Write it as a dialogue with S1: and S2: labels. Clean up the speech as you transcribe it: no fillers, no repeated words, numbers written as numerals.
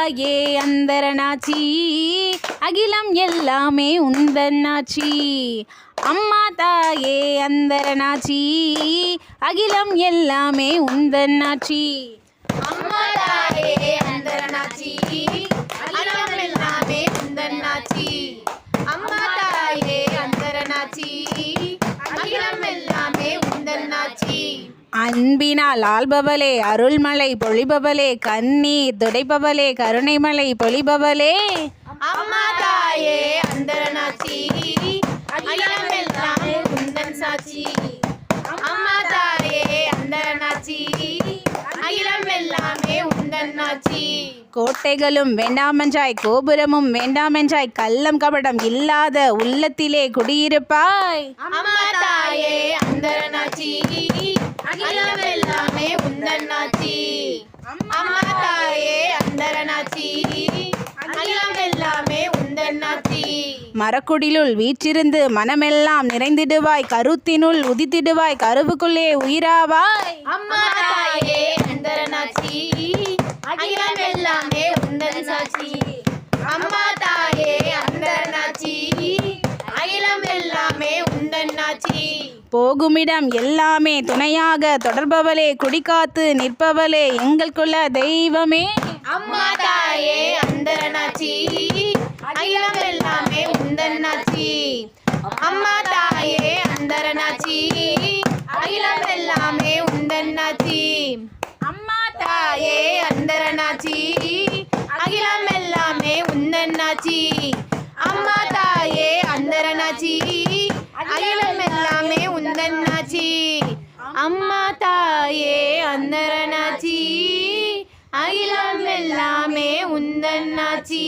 S1: தாயே அந்தரனாச்சி, அகிலம் எல்லாமே உந்தன்னாச்சி. அம்மா தாயே அந்தரனாச்சி, அகிலம் எல்லாமே உந்தன்னாச்சி.
S2: அம்மா தாயே அந்தரனாச்சி, அகிலம் எல்லாமே உந்தன்னாச்சி. அம்மா தாயே அந்தரனாச்சி, அகிலம் எல்லாமே உந்தன்னாச்சி.
S1: அன்பினால் ஆள்பவளே, அருள்மலை பொழிபவளே, கண்ணீர் துடைப்பவளே, கருணைமலை பொழிபவளே.
S2: அம்மா தாயே அந்தரனாச்சி, அகிலம் எல்லாமே உந்தன் சாட்சி. அம்மா தாயே அந்தரனாச்சி, அகிலம் எல்லாமே உந்தன்னாச்சி.
S1: கோட்டைகளும் வேண்டாமென்றாய், கோபுரமும் வேண்டாமென்றாய், கள்ளம் கபடம் இல்லாத உள்ளத்திலே குடியிருப்பாய்.
S2: அம்மா தாயே அந்தரனாச்சி, அகிலம் எல்லாமே உந்தன்னாச்சி. அம்மா தாயே அந்தரனாச்சி, அகிலம் எல்லாமே உந்தன்னாச்சி.
S1: மரக்குடிலுள் வீற்றிருந்து மனமெல்லாம் நிறைந்திடுவாய், கருத்தினுள் உதித்திடுவாய், கருவுக்குள்ளே உயிராவாய்.
S2: அம்மா தாயே அந்தரனாச்சி, அகிலம் எல்லாமே உந்தன் சாட்சி. அம்மா தாயே அந்தரனாச்சி, அகிலம் எல்லாமே உந்தன்னாச்சி.
S1: போகுமிடம் எல்லாமே துணையாக தொடர்பவளே, குடிகாத்து நிற்பவளே, எங்கள் குல தெய்வமே.
S2: அம்மா தாயே அந்தரனாச்சி, அகிலம் எல்லாமே உந்தன்னாச்சி. அம்மா தாயே அந்தரனாச்சி, அகிலம் எல்லாமே உந்தன்னாச்சி. அம்மா தாயே அந்தரனாச்சி, அகிலம் எல்லாமே உந்தன்னாச்சி. அம்மா தாயே அந்தரனாச்சி, அகிலம் எல்லாமே உந்தன்னாச்சி. அம்மா தாயே அந்தரனாச்சி, அகிலம் எல்லாமே உந்தன்னாச்சி.